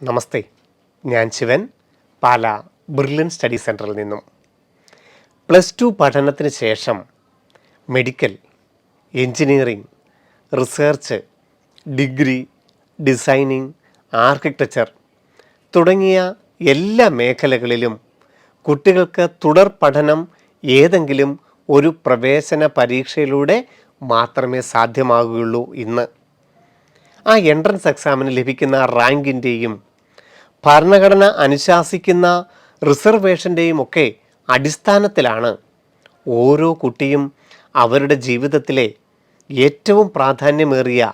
നമസ്തേ, ഞാൻ ശിവൻ, പാല brilliant study സെൻറ്ററിൽ നിന്നും. +2 പഠനത്തിന് ശേഷം medical, engineering, research, degree, designing, architecture തുടങ്ങിയ എല്ലാ മേഖലകളിലും കുട്ടികൾക്ക് തുടർ പഠനം ഏതെങ്കിലും ഒരു പ്രവേശന പരീക്ഷയിലൂടെ മാത്രമേ സാധ്യമാകുകയുള്ളൂ. ഇന്ന് ആ എൻട്രൻസ് എക്സാമിന് ലഭിക്കുന്ന റാങ്കിൻ്റെയും ഭരണഘടന അനുശാസിക്കുന്ന റിസർവേഷൻ്റെയും ഒക്കെ അടിസ്ഥാനത്തിലാണ് ഓരോ കുട്ടിയും അവരുടെ ജീവിതത്തിലെ ഏറ്റവും പ്രാധാന്യമേറിയ,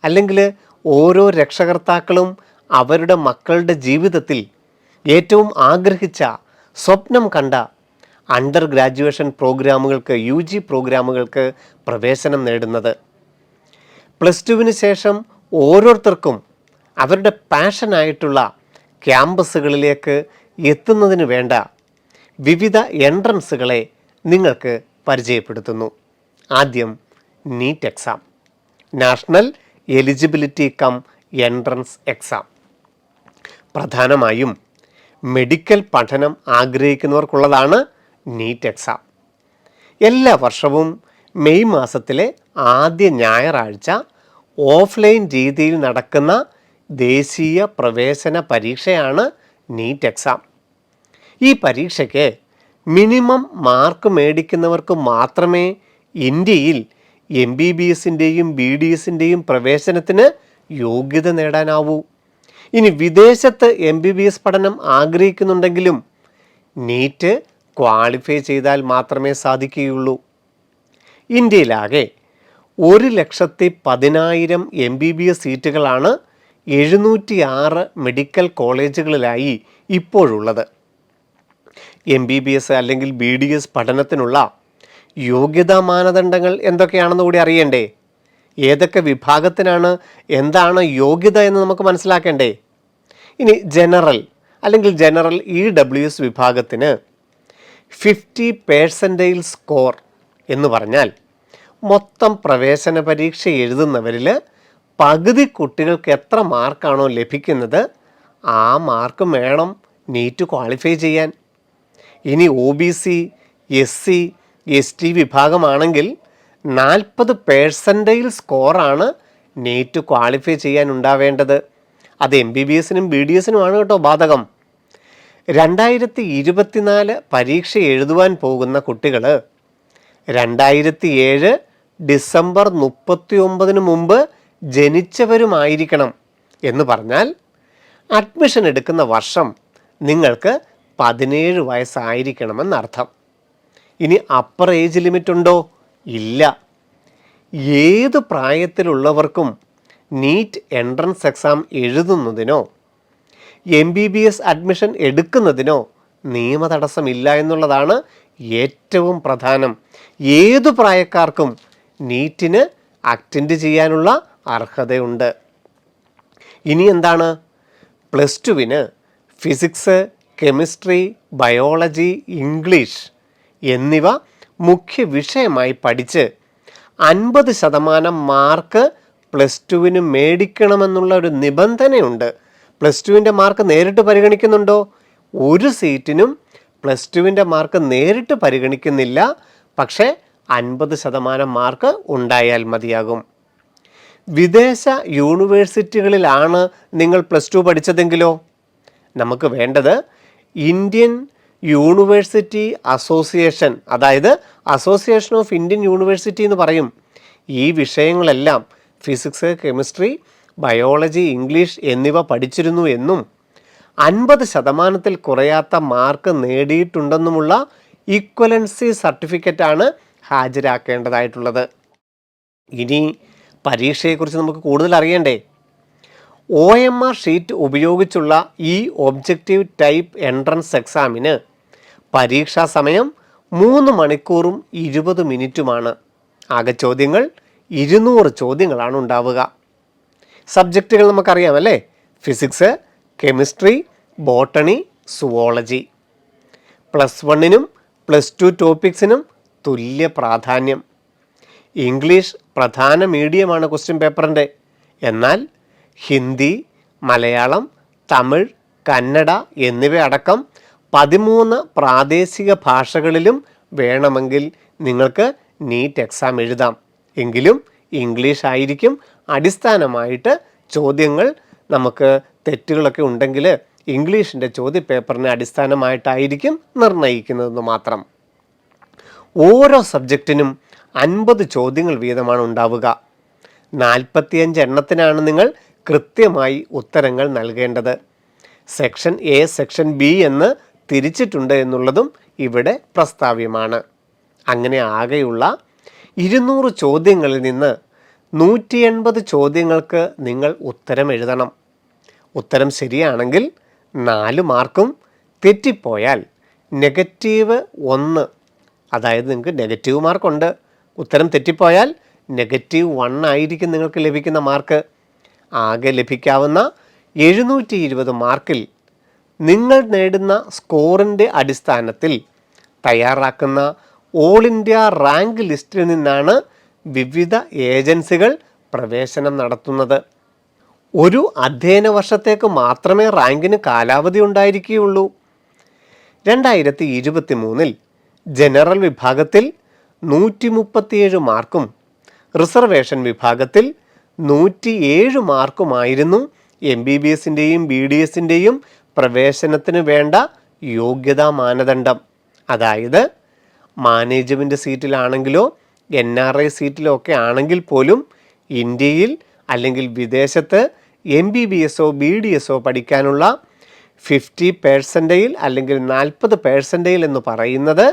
അല്ലെങ്കിൽ ഓരോ രക്ഷകർത്താക്കളും അവരുടെ മക്കളുടെ ജീവിതത്തിൽ ഏറ്റവും ആഗ്രഹിച്ച, സ്വപ്നം കണ്ട അണ്ടർ ഗ്രാജുവേഷൻ പ്രോഗ്രാമുകൾക്ക്, UG പ്രോഗ്രാമുകൾക്ക് പ്രവേശനം നേടുന്നത്. +2വിന് ശേഷം ഓരോരുത്തർക്കും അവരുടെ പാഷനായിട്ടുള്ള ക്യാമ്പസുകളിലേക്ക് എത്തുന്നതിന് വേണ്ട വിവിധ എൻട്രൻസുകളെ നിങ്ങൾക്ക് പരിചയപ്പെടുത്തുന്നു. ആദ്യം NEET exam, national eligibility cum entrance exam. പ്രധാനമായും മെഡിക്കൽ പഠനം ആഗ്രഹിക്കുന്നവർക്കുള്ളതാണ് നീറ്റ് എക്സാം. എല്ലാ വർഷവും മെയ് മാസത്തിലെ ആദ്യ ഞായറാഴ്ച ഓഫ്ലൈൻ രീതിയിൽ നടക്കുന്ന ദേശീയ പ്രവേശന പരീക്ഷയാണ് നീറ്റ് എക്സാം. ഈ പരീക്ഷയ്ക്ക് മിനിമം മാർക്ക് മേടിക്കുന്നവർക്ക് മാത്രമേ ഇന്ത്യയിൽ MBBSൻ്റെയും BDSൻ്റെയും പ്രവേശനത്തിന് യോഗ്യത നേടാനാവൂ. ഇനി വിദേശത്ത് MBBS പഠനം ആഗ്രഹിക്കുന്നുണ്ടെങ്കിലും നീറ്റ് ക്വാളിഫൈ ചെയ്താൽ മാത്രമേ സാധിക്കുകയുള്ളൂ. ഇന്ത്യയിലാകെ 1,10,000 MBBS സീറ്റുകളാണ് 706 മെഡിക്കൽ കോളേജുകളിലായി ഇപ്പോഴുള്ളത്. MBBS അല്ലെങ്കിൽ BDS പഠനത്തിനുള്ള യോഗ്യതാ മാനദണ്ഡങ്ങൾ എന്തൊക്കെയാണെന്ന് കൂടി അറിയണ്ടേ? ഏതൊക്കെ വിഭാഗത്തിനാണ് എന്താണ് യോഗ്യത എന്ന് നമുക്ക് മനസ്സിലാക്കേണ്ടേ? ഇനി ജനറൽ അല്ലെങ്കിൽ ജനറൽ EWS വിഭാഗത്തിന് 50% സ്കോർ എന്ന് പറഞ്ഞാൽ മൊത്തം പ്രവേശന പരീക്ഷ എഴുതുന്നവരിൽ പകുതി കുട്ടികൾക്ക് എത്ര മാർക്കാണോ ലഭിക്കുന്നത് ആ മാർക്ക് വേണം നീറ്റ് ക്വാളിഫൈ ചെയ്യാൻ. ഇനി OBC, SC, ST വിഭാഗമാണെങ്കിൽ 40% സ്കോറാണ് നീറ്റ് ക്വാളിഫൈ ചെയ്യാൻ ഉണ്ടാവേണ്ടത്. അത് MBBSനും BDSനുമാണ് കേട്ടോ ബാധകം. 2024 പരീക്ഷ എഴുതുവാൻ പോകുന്ന കുട്ടികൾ 2007 ഡിസംബർ 39 മുമ്പ് ജനിച്ചവരുമായിരിക്കണം. എന്ന് പറഞ്ഞാൽ അഡ്മിഷൻ എടുക്കുന്ന വർഷം നിങ്ങൾക്ക് 17 വയസ്സായിരിക്കണമെന്നർത്ഥം. ഇനി അപ്പർ ഏജ് ലിമിറ്റ് ഉണ്ടോ? ഇല്ല. ഏത് പ്രായത്തിലുള്ളവർക്കും നീറ്റ് എൻട്രൻസ് എക്സാം എഴുതുന്നതിനോ MBBS അഡ്മിഷൻ എടുക്കുന്നതിനോ നിയമതടസ്സമില്ല എന്നുള്ളതാണ് ഏറ്റവും പ്രധാനം. ഏതു പ്രായക്കാർക്കും നീറ്റിന് അറ്റൻഡ് ചെയ്യാനുള്ള അർഹതയുണ്ട്. ഇനി എന്താണ്? +2വിന് ഫിസിക്സ്, കെമിസ്ട്രി, ബയോളജി, ഇംഗ്ലീഷ് എന്നിവ മുഖ്യ വിഷയമായി പഠിച്ച് 50% മാർക്ക് +2വിന് മേടിക്കണമെന്നുള്ള ഒരു നിബന്ധനയുണ്ട്. +2വിൻ്റെ മാർക്ക് നേരിട്ട് പരിഗണിക്കുന്നുണ്ടോ? ഒരു സീറ്റിനും +2വിൻ്റെ മാർക്ക് നേരിട്ട് പരിഗണിക്കുന്നില്ല. പക്ഷേ 50% മാർക്ക് ഉണ്ടായാൽ മതിയാകും. വിദേശ യൂണിവേഴ്സിറ്റികളിലാണ് നിങ്ങൾ +2 പഠിച്ചതെങ്കിലോ നമുക്ക് വേണ്ടത് ഇന്ത്യൻ യൂണിവേഴ്സിറ്റി അസോസിയേഷൻ, അതായത് അസോസിയേഷൻ ഓഫ് ഇന്ത്യൻ യൂണിവേഴ്സിറ്റി എന്ന് പറയും. ഈ വിഷയങ്ങളെല്ലാം ഫിസിക്സ്, കെമിസ്ട്രി, ബയോളജി, ഇംഗ്ലീഷ് എന്നിവ പഠിച്ചിരുന്നു എന്നും 50% കുറയാത്ത മാർക്ക് നേടിയിട്ടുണ്ടെന്നുമുള്ള ഈക്വലൻസി സർട്ടിഫിക്കറ്റാണ് ഹാജരാക്കേണ്ടതായിട്ടുള്ളത്. ഇനി പരീക്ഷയെക്കുറിച്ച് നമുക്ക് കൂടുതൽ അറിയണ്ടേ? OMR ഷീറ്റ് ഉപയോഗിച്ചുള്ള ഈ ഒബ്ജക്റ്റീവ് ടൈപ്പ് എൻട്രൻസ് എക്സാമിന് പരീക്ഷാ സമയം 3 മണിക്കൂറും 20 മിനിറ്റുമാണ്. ആകെ ചോദ്യങ്ങൾ 200 ചോദ്യങ്ങളാണ് ഉണ്ടാവുക. സബ്ജക്റ്റുകൾ നമുക്കറിയാമല്ലേ? Physics, chemistry, botany, zoology. +1നും +2 ടോപ്പിക്സിനും തുല്യ പ്രാധാന്യം. ഇംഗ്ലീഷ് പ്രധാന മീഡിയമാണ് ക്വസ്റ്റ്യൻ പേപ്പറിൻ്റെ. എന്നാൽ ഹിന്ദി, മലയാളം, തമിഴ്, കന്നഡ എന്നിവയടക്കം 13 പ്രാദേശിക ഭാഷകളിലും വേണമെങ്കിൽ നിങ്ങൾക്ക് നീറ്റ് എക്സാം എഴുതാം. എങ്കിലും ഇംഗ്ലീഷ് ആയിരിക്കും അടിസ്ഥാനമായിട്ട് ചോദ്യങ്ങൾ. നമുക്ക് തെറ്റുകളൊക്കെ ഉണ്ടെങ്കിൽ ഇംഗ്ലീഷിൻ്റെ ചോദ്യപേപ്പറിനെ അടിസ്ഥാനമായിട്ടായിരിക്കും നിർണ്ണയിക്കുന്നതെന്ന് മാത്രം. ഓരോ സബ്ജക്റ്റിനും 50 ചോദ്യങ്ങൾ വീതമാണ് ഉണ്ടാവുക. 45 എണ്ണത്തിനാണ് നിങ്ങൾ കൃത്യമായി ഉത്തരങ്ങൾ നൽകേണ്ടത്. സെക്ഷൻ എ, സെക്ഷൻ ബി എന്ന് തിരിച്ചിട്ടുണ്ട് എന്നുള്ളതും ഇവിടെ പ്രസ്താവ്യമാണ്. അങ്ങനെ ആകെയുള്ള 200 ചോദ്യങ്ങളിൽ നിന്ന് 180 ചോദ്യങ്ങൾക്ക് നിങ്ങൾ ഉത്തരം എഴുതണം. ഉത്തരം ശരിയാണെങ്കിൽ 4 മാർക്കും, തെറ്റിപ്പോയാൽ -1, അതായത് നിങ്ങൾക്ക് നെഗറ്റീവ് മാർക്കുണ്ട്. ഉത്തരം തെറ്റിപ്പോയാൽ -1 ആയിരിക്കും നിങ്ങൾക്ക് ലഭിക്കുന്ന മാർക്ക്. ആകെ ലഭിക്കാവുന്ന 720 മാർക്കിൽ നിങ്ങൾ നേടുന്ന സ്കോറിൻ്റെ അടിസ്ഥാനത്തിൽ തയ്യാറാക്കുന്ന ഓൾ ഇന്ത്യ റാങ്ക് ലിസ്റ്റിൽ നിന്നാണ് വിവിധ ഏജൻസികൾ പ്രവേശനം നടത്തുന്നത്. ഒരു അധ്യയന വർഷത്തേക്ക് മാത്രമേ റാങ്കിന് കാലാവധി ഉണ്ടായിരിക്കുകയുള്ളൂ. 2023 ജനറൽ വിഭാഗത്തിൽ 137 മാർക്കും റിസർവേഷൻ വിഭാഗത്തിൽ 107 മാർക്കുമായിരുന്നു MBBSൻ്റെയും BDSൻ്റെയും പ്രവേശനത്തിന് വേണ്ട യോഗ്യതാ മാനദണ്ഡം. അതായത് മാനേജ്മെൻറ്റ് സീറ്റിലാണെങ്കിലോ NRI സീറ്റിലോ ഒക്കെ ആണെങ്കിൽ പോലും ഇന്ത്യയിൽ അല്ലെങ്കിൽ വിദേശത്ത് MBBSോ BDSോ പഠിക്കാനുള്ള 50% അല്ലെങ്കിൽ 40% എന്ന് പറയുന്നത്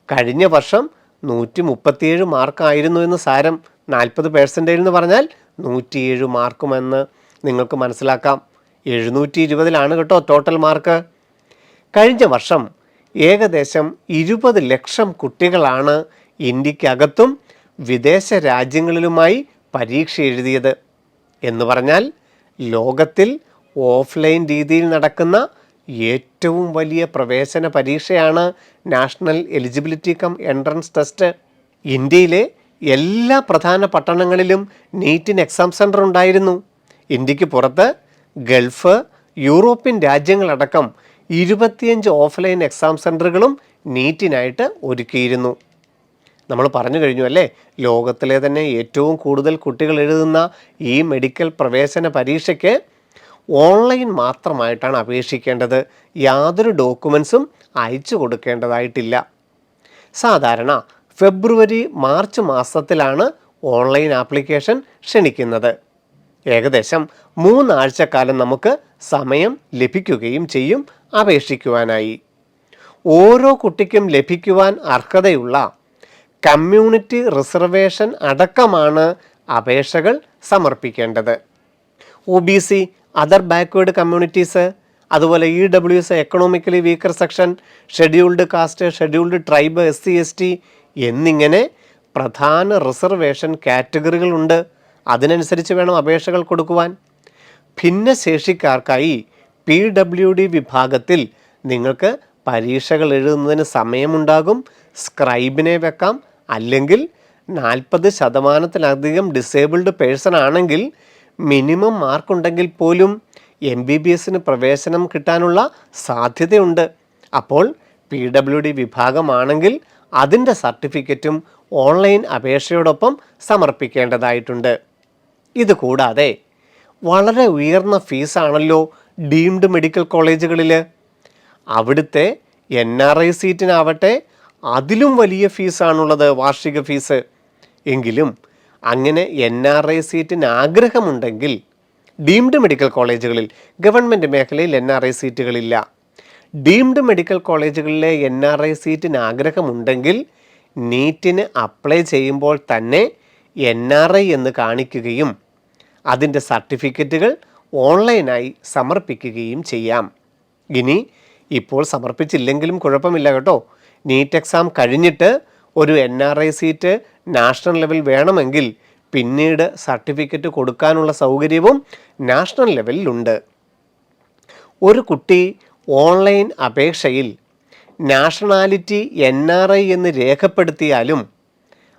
കഴിഞ്ഞ വർഷം 137 മാർക്കായിരുന്നു എന്ന് സാരം. 40% എന്ന് പറഞ്ഞാൽ 107 മാർക്കുമെന്ന് നിങ്ങൾക്ക് മനസ്സിലാക്കാം. 720 കേട്ടോ ടോട്ടൽ മാർക്ക്. കഴിഞ്ഞ വർഷം ഏകദേശം 20 ലക്ഷം കുട്ടികളാണ് ഇന്ത്യക്കകത്തും വിദേശ രാജ്യങ്ങളിലുമായി പരീക്ഷ എഴുതിയത്. എന്ന് പറഞ്ഞാൽ ലോകത്തിൽ ഓഫ്ലൈൻ രീതിയിൽ നടക്കുന്ന ഏറ്റവും വലിയ പ്രവേശന പരീക്ഷയാണ് national eligibility cum entrance test. ഇന്ത്യയിലെ എല്ലാ പ്രധാന പട്ടണങ്ങളിലും നീറ്റിന് എക്സാം സെൻറ്റർ ഉണ്ടായിരുന്നു. ഇന്ത്യക്ക് പുറത്ത് ഗൾഫ്, യൂറോപ്യൻ രാജ്യങ്ങളടക്കം 25 ഓഫ്ലൈൻ എക്സാം സെൻറ്ററുകളും നീറ്റിനായിട്ട് ഒരുക്കിയിരുന്നു. നമ്മൾ പറഞ്ഞു കഴിഞ്ഞു അല്ലേ, ലോകത്തിലെ തന്നെ ഏറ്റവും കൂടുതൽ കുട്ടികൾ എഴുതുന്ന ഈ മെഡിക്കൽ പ്രവേശന പരീക്ഷയ്ക്ക് ഓൺലൈൻ മാത്രമായിട്ടാണ് അപേക്ഷിക്കേണ്ടത്. യാതൊരു ഡോക്യുമെൻസും അയച്ചു കൊടുക്കേണ്ടതായിട്ടില്ല. സാധാരണ ഫെബ്രുവരി, മാർച്ച് മാസത്തിലാണ് ഓൺലൈൻ ആപ്ലിക്കേഷൻ ക്ഷണിക്കുന്നത്. ഏകദേശം 3 ആഴ്ചക്കാലം നമുക്ക് സമയം ലഭിക്കുകയും ചെയ്യും അപേക്ഷിക്കുവാനായി. ഓരോ കുട്ടിക്കും ലഭിക്കുവാൻ അർഹതയുള്ള കമ്മ്യൂണിറ്റി റിസർവേഷൻ അടക്കമാണ് അപേക്ഷകൾ സമർപ്പിക്കേണ്ടത്. OBC, അതർ ബാക്ക്വേർഡ് കമ്മ്യൂണിറ്റീസ്, അതുപോലെ EWS, economically weaker section, scheduled caste, scheduled tribe, SC ST എന്നിങ്ങനെ പ്രധാന റിസർവേഷൻ കാറ്റഗറികളുണ്ട്. അതിനനുസരിച്ച് വേണം അപേക്ഷകൾ കൊടുക്കുവാൻ. ഭിന്നശേഷിക്കാർക്കായി PWD വിഭാഗത്തിൽ നിങ്ങൾക്ക് പരീക്ഷകൾ എഴുതുന്നതിന് സമയമുണ്ടാകും. സ്ക്രൈബിനെ വെക്കാം. അല്ലെങ്കിൽ 40% ഡിസേബിൾഡ് പേഴ്സൺ ആണെങ്കിൽ മിനിമം മാർക്കുണ്ടെങ്കിൽ പോലും MBBSന് പ്രവേശനം കിട്ടാനുള്ള സാധ്യതയുണ്ട്. അപ്പോൾ PWD വിഭാഗമാണെങ്കിൽ അതിൻ്റെ സർട്ടിഫിക്കറ്റും ഓൺലൈൻ അപേക്ഷയോടൊപ്പം സമർപ്പിക്കേണ്ടതായിട്ടുണ്ട്. ഇതുകൂടാതെ വളരെ ഉയർന്ന ഫീസാണല്ലോ ഡീംഡ് മെഡിക്കൽ കോളേജുകളിൽ. അവിടുത്തെ NRI സീറ്റിനാവട്ടെ അതിലും വലിയ ഫീസാണുള്ളത്, വാർഷിക ഫീസ്. എങ്കിലും അങ്ങനെ NRI സീറ്റിന് ആഗ്രഹമുണ്ടെങ്കിൽ ഡീംഡ് മെഡിക്കൽ കോളേജുകളിൽ, ഗവൺമെൻറ് മേഖലയിൽ NRI സീറ്റുകളില്ല. ഡീംഡ് മെഡിക്കൽ കോളേജുകളിലെ NRI സീറ്റിന് ആഗ്രഹമുണ്ടെങ്കിൽ നീറ്റിന് അപ്ലൈ ചെയ്യുമ്പോൾ തന്നെ NRI എന്ന് കാണിക്കുകയും അതിൻ്റെ സർട്ടിഫിക്കറ്റുകൾ ഓൺലൈനായി സമർപ്പിക്കുകയും ചെയ്യാം. ഇനി ഇപ്പോൾ സമർപ്പിച്ചില്ലെങ്കിലും കുഴപ്പമില്ല കേട്ടോ. നീറ്റ് എക്സാം കഴിഞ്ഞിട്ട് ഒരു NRI സീറ്റ് നാഷണൽ ലെവൽ വേണമെങ്കിൽ പിന്നീട് സർട്ടിഫിക്കറ്റ് കൊടുക്കാനുള്ള സൗകര്യവും നാഷണൽ ലെവലിലുണ്ട്. ഒരു കുട്ടി ഓൺലൈൻ അപേക്ഷയിൽ നാഷണാലിറ്റി NRI എന്ന് രേഖപ്പെടുത്തിയാലും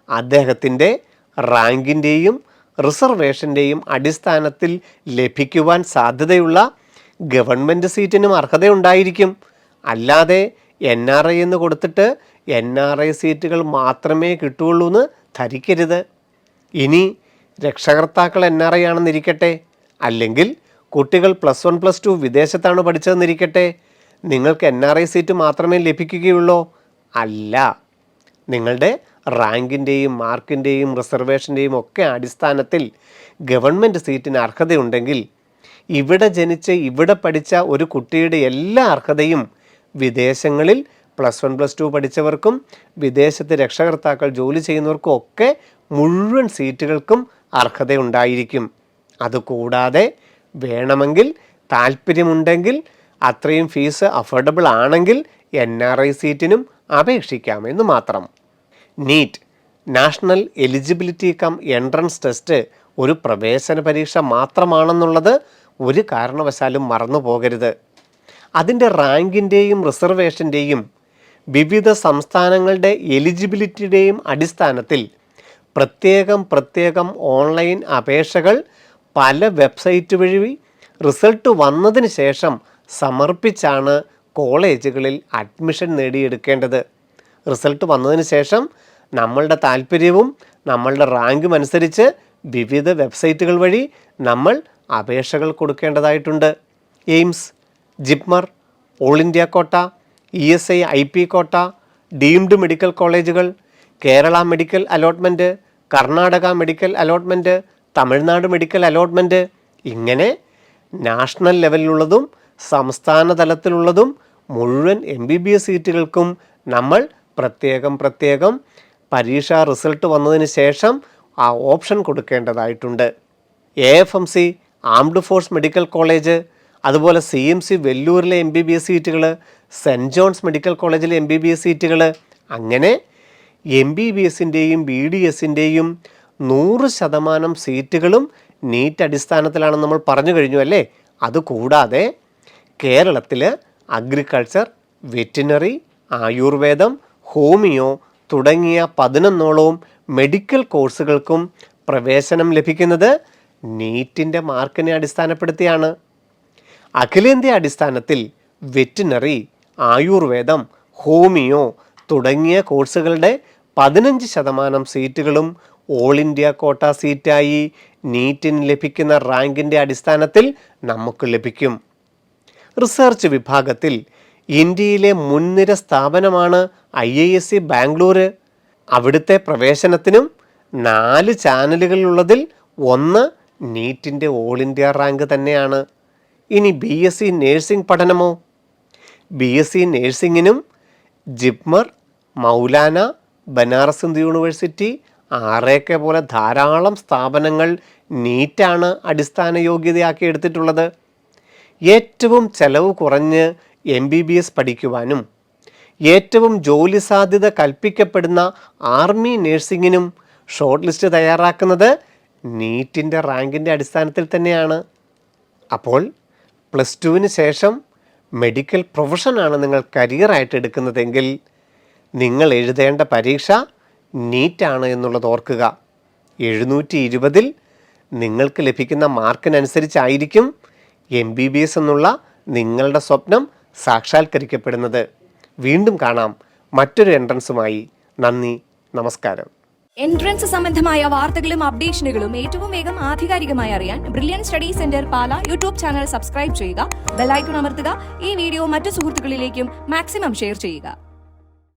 അദ്ദേഹത്തിൻ്റെ റാങ്കിൻ്റെയും റിസർവേഷൻ്റെയും അടിസ്ഥാനത്തിൽ ലഭിക്കുവാൻ സാധ്യതയുള്ള ഗവൺമെൻറ് സീറ്റിനും അർഹതയുണ്ടായിരിക്കും. അല്ലാതെ NRI എന്ന് കൊടുത്തിട്ട് NRI സീറ്റുകൾ മാത്രമേ കിട്ടുകയുള്ളൂ എന്ന് ധരിക്കരുത്. ഇനി രക്ഷകർത്താക്കൾ NRI ആണെന്നിരിക്കട്ടെ, അല്ലെങ്കിൽ കുട്ടികൾ +1 +2 വിദേശത്താണ് പഠിച്ചതെന്നിരിക്കട്ടെ, നിങ്ങൾക്ക് NRI സീറ്റ് മാത്രമേ ലഭിക്കുകയുള്ളൂ? അല്ല. നിങ്ങളുടെ റാങ്കിൻ്റെയും മാർക്കിൻ്റെയും റിസർവേഷൻ്റെയും ഒക്കെ അടിസ്ഥാനത്തിൽ ഗവൺമെൻറ് സീറ്റിന് അർഹതയുണ്ടെങ്കിൽ ഇവിടെ ജനിച്ച് ഇവിടെ പഠിച്ച ഒരു കുട്ടിയുടെ എല്ലാ അർഹതയും വിദേശങ്ങളിൽ +1 +2 പഠിച്ചവർക്കും വിദേശത്ത് രക്ഷകർത്താക്കൾ ജോലി ചെയ്യുന്നവർക്കും ഒക്കെ മുഴുവൻ സീറ്റുകൾക്കും അർഹതയുണ്ടായിരിക്കും. അതുകൂടാതെ വേണമെങ്കിൽ താല്പര്യമുണ്ടെങ്കിൽ അത്രയും ഫീസ് അഫോർഡബിൾ ആണെങ്കിൽ NRI സീറ്റിനും അപേക്ഷിക്കാമെന്ന് മാത്രം. NEET national eligibility cum entrance test ഒരു പ്രവേശന പരീക്ഷ മാത്രമാണെന്നുള്ളത് ഒരു കാരണവശാലും മറന്നു പോകരുത്. അതിൻ്റെ റാങ്കിൻ്റെയും റിസർവേഷൻ്റെയും വിവിധ സംസ്ഥാനങ്ങളുടെ എലിജിബിലിറ്റിയുടെയും അടിസ്ഥാനത്തിൽ പ്രത്യേകം ഓൺലൈൻ അപേക്ഷകൾ പല വെബ്സൈറ്റ് വഴി റിസൾട്ട് വന്നതിന് ശേഷം സമർപ്പിച്ചാണ് കോളേജുകളിൽ അഡ്മിഷൻ നേടിയെടുക്കേണ്ടത്. റിസൾട്ട് വന്നതിന് ശേഷം നമ്മളുടെ താല്പര്യവും നമ്മളുടെ റാങ്കും അനുസരിച്ച് വിവിധ വെബ്സൈറ്റുകൾ വഴി നമ്മൾ അപേക്ഷകൾ കൊടുക്കേണ്ടതായിട്ടുണ്ട്. AIIMS, JIPMER, all India quota, ESI IP quota, deemed medical കോളേജുകൾ, Kerala medical allotment, Karnataka medical allotment, Tamil Nadu medical allotment, ഇങ്ങനെ നാഷണൽ ലെവലിലുള്ളതും സംസ്ഥാന തലത്തിലുള്ളതും മുഴുവൻ MBBS സീറ്റുകൾക്കും നമ്മൾ പ്രത്യേകം പരീക്ഷാ റിസൾട്ട് വന്നതിന് ശേഷം ആ ഓപ്ഷൻ കൊടുക്കേണ്ടതായിട്ടുണ്ട്. AFMC armed force medical college, അതുപോലെ CMC വെല്ലൂരിലെ MBBS സീറ്റുകൾ, സെൻറ്റ് ജോൺസ് മെഡിക്കൽ കോളേജിലെ MBBS സീറ്റുകൾ, അങ്ങനെ MBBSൻ്റെയും BDSൻ്റെയും 100% സീറ്റുകളും നീറ്റ് അടിസ്ഥാനത്തിലാണെന്ന് നമ്മൾ പറഞ്ഞു കഴിഞ്ഞു അല്ലേ. അതുകൂടാതെ കേരളത്തിൽ അഗ്രികൾച്ചർ, വെറ്റിനറി, ആയുർവേദം, ഹോമിയോ തുടങ്ങിയ 11ഓളം മെഡിക്കൽ കോഴ്സുകൾക്കും പ്രവേശനം ലഭിക്കുന്നത് നീറ്റിൻ്റെ മാർക്കിനെ അടിസ്ഥാനപ്പെടുത്തിയാണ്. അഖിലേന്ത്യാ അടിസ്ഥാനത്തിൽ വെറ്റിനറി, ആയുർവേദം, ഹോമിയോ തുടങ്ങിയ കോഴ്സുകളുടെ 15% സീറ്റുകളും ഓൾ ഇന്ത്യ കോട്ട സീറ്റായി നീറ്റിന് ലഭിക്കുന്ന റാങ്കിൻ്റെ അടിസ്ഥാനത്തിൽ നമുക്ക് ലഭിക്കും. റിസർച്ച് വിഭാഗത്തിൽ ഇന്ത്യയിലെ മുൻനിര സ്ഥാപനമാണ് IISc ബാംഗ്ലൂർ. അവിടുത്തെ പ്രവേശനത്തിനും 4 ചാനലുകളിലുള്ളതിൽ ഒന്ന് നീറ്റിൻ്റെ ഓൾ ഇന്ത്യ റാങ്ക് തന്നെയാണ്. ഇനി BSc നേഴ്സിംഗ് പഠനമോ? BSc നേഴ്സിങ്ങിനും ജിപ്മർ, മൗലാന, ബനാറസ് ഹിന്ദു യൂണിവേഴ്സിറ്റി, RAK പോലെ ധാരാളം സ്ഥാപനങ്ങൾ നീറ്റാണ് അടിസ്ഥാന യോഗ്യതയാക്കി എടുത്തിട്ടുള്ളത്. ഏറ്റവും ചെലവ് കുറഞ്ഞ് MBBS പഠിക്കുവാനും ഏറ്റവും ജോലി സാധ്യത കൽപ്പിക്കപ്പെടുന്ന ആർമി നേഴ്സിങ്ങിനും ഷോർട്ട് ലിസ്റ്റ് തയ്യാറാക്കുന്നത് നീറ്റിൻ്റെ റാങ്കിൻ്റെ അടിസ്ഥാനത്തിൽ തന്നെയാണ്. അപ്പോൾ +2വിന് ശേഷം മെഡിക്കൽ പ്രൊഫഷനാണ് നിങ്ങൾ കരിയറായിട്ട് എടുക്കുന്നതെങ്കിൽ നിങ്ങൾ എഴുതേണ്ട പരീക്ഷ നീറ്റാണ് എന്നുള്ളത് ഓർക്കുക. 720ൽ നിങ്ങൾക്ക് ലഭിക്കുന്ന മാർക്കിനനുസരിച്ചായിരിക്കും MBBS എന്നുള്ള നിങ്ങളുടെ സ്വപ്നം സാക്ഷാത്കരിക്കപ്പെടുന്നത്. വീണ്ടും കാണാം മറ്റൊരു എൻട്രൻസുമായി. നന്ദി, നമസ്കാരം. എൻട്രൻസ് സംബന്ധമായ വാർത്തകളും അപ്ഡേഷനുകളും ഏറ്റവും വേഗം ആധികാരികമായി അറിയാൻ ബ്രില്യൻ സ്റ്റഡി സെന്റർ പാല യൂട്യൂബ് ചാനൽ സബ്സ്ക്രൈബ് ചെയ്യുക, ബെൽ ഐക്കൺ അമർത്തുക, ഈ വീഡിയോ മറ്റു സുഹൃത്തുക്കളിലേക്കും മാക്സിമം ഷെയർ ചെയ്യുക.